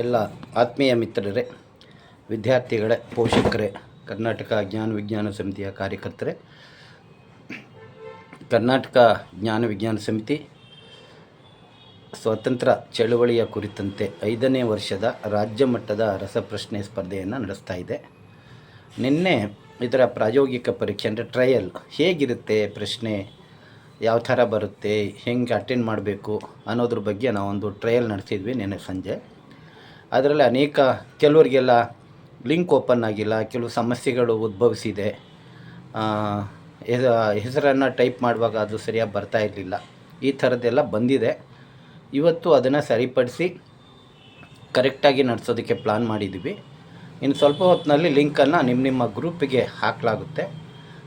ಎಲ್ಲ ಆತ್ಮೀಯ ಮಿತ್ರರೇ, ವಿದ್ಯಾರ್ಥಿಗಳೇ, ಪೋಷಕರೇ, ಕರ್ನಾಟಕ ಜ್ಞಾನ ವಿಜ್ಞಾನ ಸಮಿತಿಯ ಕಾರ್ಯಕರ್ತರೇ, ಕರ್ನಾಟಕ ಜ್ಞಾನ ವಿಜ್ಞಾನ ಸಮಿತಿ ಸ್ವಾತಂತ್ರ್ಯ ಚಳವಳಿಯ ಕುರಿತಂತೆ 5ನೇ ವರ್ಷದ ರಾಜ್ಯ ಮಟ್ಟದ ರಸಪ್ರಶ್ನೆ ಸ್ಪರ್ಧೆಯನ್ನು ನಡೆಸ್ತಾ ಇದೆ. ನಿನ್ನೆ ಇದರ ಪ್ರಾಯೋಗಿಕ ಪರೀಕ್ಷೆ ಅಂದರೆ ಟ್ರಯಲ್ ಹೇಗಿರುತ್ತೆ, ಪ್ರಶ್ನೆ ಯಾವ ಥರ ಬರುತ್ತೆ, ಹೆಂಗೆ ಅಟೆಂಡ್ ಮಾಡಬೇಕು ಅನ್ನೋದ್ರ ಬಗ್ಗೆ ನಾವೊಂದು ಟ್ರಯಲ್ ನಡೆಸಿದ್ವಿ ನಿನ್ನೆ ಸಂಜೆ. ಅದರಲ್ಲಿ ಕೆಲವರಿಗೆಲ್ಲ ಲಿಂಕ್ ಓಪನ್ ಆಗಿಲ್ಲ, ಕೆಲವು ಸಮಸ್ಯೆಗಳು ಉದ್ಭವಿಸಿದೆ. ಹೆಸರನ್ನು ಟೈಪ್ ಮಾಡುವಾಗ ಅದು ಸರಿಯಾಗಿ ಬರ್ತಾ ಇರಲಿಲ್ಲ. ಈ ಥರದ್ದೆಲ್ಲ ಬಂದಿದೆ. ಇವತ್ತು ಅದನ್ನು ಸರಿಪಡಿಸಿ ಕರೆಕ್ಟಾಗಿ ನಡೆಸೋದಕ್ಕೆ ಪ್ಲ್ಯಾನ್ ಮಾಡಿದ್ದೀವಿ. ಇನ್ನು ಸ್ವಲ್ಪ ಹೊತ್ತಿನಲ್ಲಿ ಲಿಂಕನ್ನು ನಿಮ್ಮ ಗ್ರೂಪಿಗೆ ಹಾಕಲಾಗುತ್ತೆ.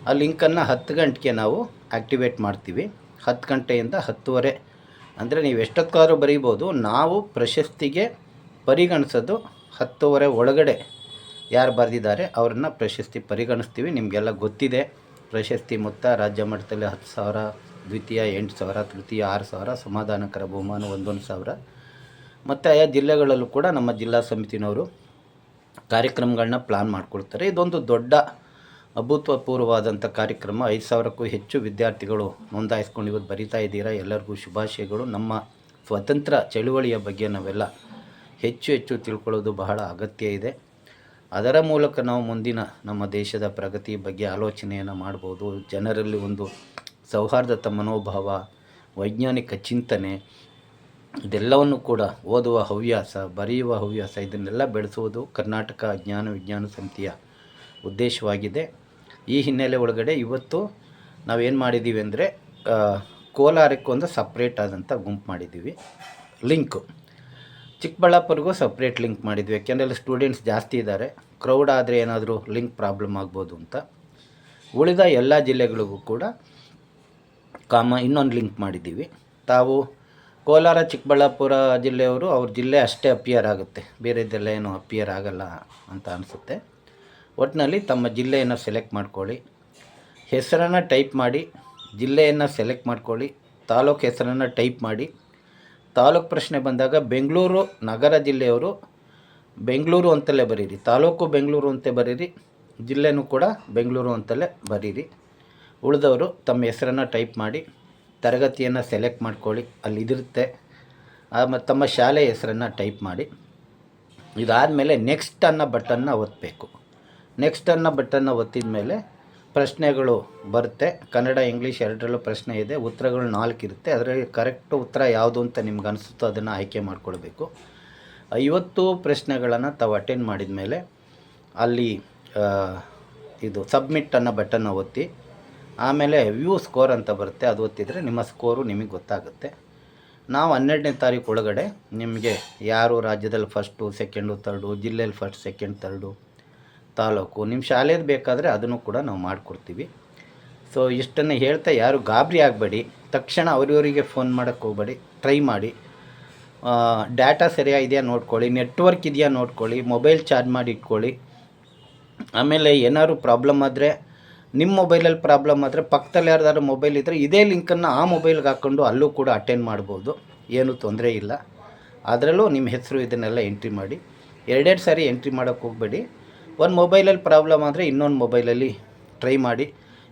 ಆ ಲಿಂಕನ್ನು 10 ಗಂಟೆಗೆ ನಾವು ಆ್ಯಕ್ಟಿವೇಟ್ ಮಾಡ್ತೀವಿ. 10 ಗಂಟೆಯಿಂದ 10:30 ಅಂದರೆ ನೀವು ಎಷ್ಟೊತ್ತಾದ್ರೂ ಬರೀಬೋದು. ನಾವು ಪ್ರಶಸ್ತಿಗೆ ಪರಿಗಣಿಸೋದು 10:30 ಒಳಗಡೆ ಯಾರು ಬರೆದಿದ್ದಾರೆ ಅವ್ರನ್ನ ಪ್ರಶಸ್ತಿ ಪರಿಗಣಿಸ್ತೀವಿ. ನಿಮಗೆಲ್ಲ ಗೊತ್ತಿದೆ, ಪ್ರಶಸ್ತಿ ಮೊತ್ತ ರಾಜ್ಯ ಮಟ್ಟದಲ್ಲಿ 10,000, ದ್ವಿತೀಯ 8,000, ತೃತೀಯ 6,000, ಸಮಾಧಾನಕರ ಬಹುಮಾನ 1,000. ಮತ್ತು ಆಯಾ ಜಿಲ್ಲೆಗಳಲ್ಲೂ ಕೂಡ ನಮ್ಮ ಜಿಲ್ಲಾ ಸಮಿತಿನವರು ಕಾರ್ಯಕ್ರಮಗಳನ್ನ ಪ್ಲ್ಯಾನ್ ಮಾಡಿಕೊಡ್ತಾರೆ. ಇದೊಂದು ದೊಡ್ಡ ಅಭೂತಪೂರ್ವವಾದಂಥ ಕಾರ್ಯಕ್ರಮ. 5,000ಕ್ಕೂ ಹೆಚ್ಚು ವಿದ್ಯಾರ್ಥಿಗಳು ನೋಂದಾಯಿಸ್ಕೊಂಡು ಇವತ್ತು ಬರಿತಾ ಇದ್ದೀರಾ. ಎಲ್ಲರಿಗೂ ಶುಭಾಶಯಗಳು. ನಮ್ಮ ಸ್ವಾತಂತ್ರ್ಯ ಚಳುವಳಿಯ ಬಗ್ಗೆ ನಾವೆಲ್ಲ ಹೆಚ್ಚು ತಿಳ್ಕೊಳ್ಳೋದು ಬಹಳ ಅಗತ್ಯ ಇದೆ. ಅದರ ಮೂಲಕ ನಾವು ಮುಂದಿನ ನಮ್ಮ ದೇಶದ ಪ್ರಗತಿ ಬಗ್ಗೆ ಆಲೋಚನೆಯನ್ನು ಮಾಡ್ಬೋದು. ಜನರಲ್ಲಿ ಒಂದು ಸೌಹಾರ್ದತ ಮನೋಭಾವ, ವೈಜ್ಞಾನಿಕ ಚಿಂತನೆ, ಇದೆಲ್ಲವನ್ನು ಕೂಡ ಓದುವ ಹವ್ಯಾಸ, ಬರೆಯುವ ಹವ್ಯಾಸ, ಇದನ್ನೆಲ್ಲ ಬೆಳೆಸುವುದು ಕರ್ನಾಟಕ ಜ್ಞಾನ ವಿಜ್ಞಾನ ಸಮಿತಿಯ ಉದ್ದೇಶವಾಗಿದೆ. ಈ ಹಿನ್ನೆಲೆ ಒಳಗಡೆ ಇವತ್ತು ನಾವೇನು ಮಾಡಿದ್ದೀವಿ ಅಂದರೆ ಕೋಲಾರಕ್ಕೊಂದು ಸಪ್ರೇಟ್ ಆದಂಥ ಗುಂಪು ಮಾಡಿದ್ದೀವಿ. ಲಿಂಕು ಚಿಕ್ಕಬಳ್ಳಾಪುರಗೂ ಸಪ್ರೇಟ್ ಲಿಂಕ್ ಮಾಡಿದ್ವಿ. ಯಾಕೆಂದರೆ ಸ್ಟೂಡೆಂಟ್ಸ್ ಜಾಸ್ತಿ ಇದ್ದಾರೆ, ಕ್ರೌಡ್ ಆದರೆ ಏನಾದರೂ ಲಿಂಕ್ ಪ್ರಾಬ್ಲಮ್ ಆಗ್ಬೋದು ಅಂತ. ಉಳಿದ ಎಲ್ಲ ಜಿಲ್ಲೆಗಳಿಗೂ ಕೂಡ ಇನ್ನೊಂದು ಲಿಂಕ್ ಮಾಡಿದ್ದೀವಿ. ತಾವು ಕೋಲಾರ ಚಿಕ್ಕಬಳ್ಳಾಪುರ ಜಿಲ್ಲೆಯವರು ಅವ್ರ ಜಿಲ್ಲೆ ಅಷ್ಟೇ ಅಪಿಯರ್ ಆಗುತ್ತೆ, ಬೇರೆದೆಲ್ಲ ಏನೂ ಅಪಿಯರ್ ಆಗಲ್ಲ ಅಂತ ಅನಿಸುತ್ತೆ. ಒಟ್ಟಿನಲ್ಲಿ ತಮ್ಮ ಜಿಲ್ಲೆಯನ್ನು ಸೆಲೆಕ್ಟ್ ಮಾಡ್ಕೊಳ್ಳಿ, ಹೆಸರನ್ನು ಟೈಪ್ ಮಾಡಿ, ಜಿಲ್ಲೆಯನ್ನು ಸೆಲೆಕ್ಟ್ ಮಾಡ್ಕೊಳ್ಳಿ, ತಾಲೂಕು ಹೆಸರನ್ನು ಟೈಪ್ ಮಾಡಿ. ತಾಲೂಕು ಪ್ರಶ್ನೆ ಬಂದಾಗ ಬೆಂಗಳೂರು ನಗರ ಜಿಲ್ಲೆಯವರು ಬೆಂಗಳೂರು ಅಂತಲೇ ಬರೀರಿ, ತಾಲೂಕು ಬೆಂಗಳೂರು ಅಂತ ಬರೀರಿ, ಜಿಲ್ಲೆನೂ ಕೂಡ ಬೆಂಗಳೂರು ಅಂತಲೇ ಬರೀರಿ. ಉಳಿದವರು ತಮ್ಮ ಹೆಸರನ್ನು ಟೈಪ್ ಮಾಡಿ, ತರಗತಿಯನ್ನು ಸೆಲೆಕ್ಟ್ ಮಾಡ್ಕೊಳ್ಳಿ, ಅಲ್ಲಿ ಇದಿರುತ್ತೆ. ತಮ್ಮ ಶಾಲೆ ಹೆಸರನ್ನು ಟೈಪ್ ಮಾಡಿ. ಇದಾದಮೇಲೆ ನೆಕ್ಸ್ಟ್ ಅನ್ನೋ ಬಟನ್ನ ಒತ್ತಬೇಕು. ನೆಕ್ಸ್ಟ್ ಅನ್ನೋ ಬಟನ್ನ ಒತ್ತಿದ ಮೇಲೆ ಪ್ರಶ್ನೆಗಳು ಬರುತ್ತೆ. ಕನ್ನಡ, ಇಂಗ್ಲೀಷ್ ಎರಡರಲ್ಲೂ ಪ್ರಶ್ನೆ ಇದೆ. ಉತ್ತರಗಳು 4 ಇರುತ್ತೆ. ಅದರಲ್ಲಿ ಕರೆಕ್ಟ್ ಉತ್ತರ ಯಾವುದು ಅಂತ ನಿಮ್ಗೆ ಅನಿಸುತ್ತೋ ಅದನ್ನು ಆಯ್ಕೆ ಮಾಡಿಕೊಳ್ಬೇಕು. 50 ಪ್ರಶ್ನೆಗಳನ್ನು ತಾವು ಅಟೆಂಡ್ ಮಾಡಿದ ಮೇಲೆ ಅಲ್ಲಿ ಇದು ಸಬ್ಮಿಟ್ ಅನ್ನೋ ಬಟನ್ನ ಒತ್ತಿ, ಆಮೇಲೆ ವ್ಯೂ ಸ್ಕೋರ್ ಅಂತ ಬರುತ್ತೆ, ಅದು ಒತ್ತಿದರೆ ನಿಮ್ಮ ಸ್ಕೋರು ನಿಮಗೆ ಗೊತ್ತಾಗುತ್ತೆ. ನಾವು 12ನೇ ತಾರೀಕು ಒಳಗಡೆ ನಿಮಗೆ ಯಾರು ರಾಜ್ಯದಲ್ಲಿ ಫಸ್ಟು, ಸೆಕೆಂಡು, ತರ್ಡು, ಜಿಲ್ಲೆಯಲ್ಲಿ ಫಸ್ಟ್, ಸೆಕೆಂಡ್, ತರ್ಡು, ತಾಲೂಕು, ನಿಮ್ಮ ಶಾಲೆದು ಬೇಕಾದರೆ ಅದನ್ನು ಕೂಡ ನಾವು ಮಾಡಿಕೊಡ್ತೀವಿ. ಸೊ ಇಷ್ಟನ್ನು ಹೇಳ್ತಾ ಯಾರು ಗಾಬರಿ ಆಗಬೇಡಿ. ತಕ್ಷಣ ಅವರವರಿಗೆ ಫೋನ್ ಮಾಡೋಕ್ಕೆ ಹೋಗಬೇಡಿ. ಟ್ರೈ ಮಾಡಿ. ಡಾಟಾ ಸರಿಯಾಗಿದೆಯಾ ನೋಡ್ಕೊಳ್ಳಿ, ನೆಟ್ವರ್ಕ್ ಇದೆಯಾ ನೋಡ್ಕೊಳ್ಳಿ, ಮೊಬೈಲ್ ಚಾರ್ಜ್ ಮಾಡಿ ಇಟ್ಕೊಳ್ಳಿ. ಆಮೇಲೆ ಏನಾದ್ರು ಪ್ರಾಬ್ಲಮ್ ಆದರೆ, ನಿಮ್ಮ ಮೊಬೈಲಲ್ಲಿ ಪ್ರಾಬ್ಲಮ್ ಆದರೆ ಪಕ್ಕದಲ್ಲಿ ಯಾರ್ದಾದ್ರು ಮೊಬೈಲ್ ಇದ್ದರೆ ಇದೇ ಲಿಂಕನ್ನು ಆ ಮೊಬೈಲ್ಗೆ ಹಾಕ್ಕೊಂಡು ಅಲ್ಲೂ ಕೂಡ ಅಟೆಂಡ್ ಮಾಡ್ಬೋದು, ಏನೂ ತೊಂದರೆ ಇಲ್ಲ. ಅದರಲ್ಲೂ ನಿಮ್ಮ ಹೆಸರು ಇದನ್ನೆಲ್ಲ ಎಂಟ್ರಿ ಮಾಡಿ. 2 ಸಾರಿ ಎಂಟ್ರಿ ಮಾಡೋಕ್ಕೆ ಹೋಗಬೇಡಿ. ಒಂದು ಮೊಬೈಲಲ್ಲಿ ಪ್ರಾಬ್ಲಮ್ ಆದರೆ ಇನ್ನೊಂದು ಮೊಬೈಲಲ್ಲಿ ಟ್ರೈ ಮಾಡಿ.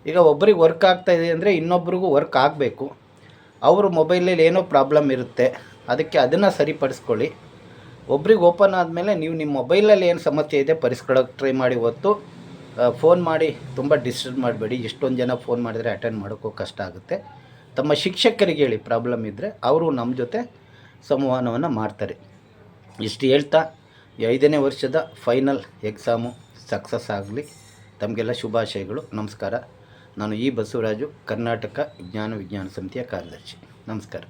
ಈಗ ಒಬ್ರಿಗೆ ವರ್ಕ್ ಆಗ್ತಾಯಿದೆ ಅಂದರೆ ಇನ್ನೊಬ್ರಿಗೂ ವರ್ಕ್ ಆಗಬೇಕು. ಅವ್ರ ಮೊಬೈಲಲ್ಲಿ ಏನೋ ಪ್ರಾಬ್ಲಮ್ ಇರುತ್ತೆ, ಅದಕ್ಕೆ ಅದನ್ನು ಸರಿಪಡಿಸ್ಕೊಳ್ಳಿ. ಒಬ್ರಿಗೆ ಓಪನ್ ಆದಮೇಲೆ ನೀವು ನಿಮ್ಮ ಮೊಬೈಲಲ್ಲಿ ಏನು ಸಮಸ್ಯೆ ಇದೆ ಪರಿಸ್ಕೊಳ್ಳೋಕೆ ಟ್ರೈ ಮಾಡಿ. ಫೋನ್ ಮಾಡಿ ತುಂಬ ಡಿಸ್ಟರ್ಬ್ ಮಾಡಬೇಡಿ. ಎಷ್ಟೊಂದು ಜನ ಫೋನ್ ಮಾಡಿದರೆ ಅಟೆಂಡ್ ಮಾಡೋಕ್ಕೂ ಕಷ್ಟ ಆಗುತ್ತೆ. ತಮ್ಮ ಶಿಕ್ಷಕರಿಗೆ ಹೇಳಿ ಪ್ರಾಬ್ಲಮ್ ಇದ್ದರೆ, ಅವರು ನಮ್ಮ ಜೊತೆ ಸಂವಹನವನ್ನು ಮಾಡ್ತಾರೆ. ಇಷ್ಟು ಹೇಳ್ತಾ 5ನೇ ವರ್ಷದ ಫೈನಲ್ ಎಕ್ಸಾಮು ಸಕ್ಸಸ್ ಆಗಲಿ. ತಮಗೆಲ್ಲ ಶುಭಾಶಯಗಳು. ನಮಸ್ಕಾರ. ನಾನು ಬಸವರಾಜು, ಕರ್ನಾಟಕ ಜ್ಞಾನ ವಿಜ್ಞಾನ ಸಮಿತಿಯ ಕಾರ್ಯದರ್ಶಿ. ನಮಸ್ಕಾರ.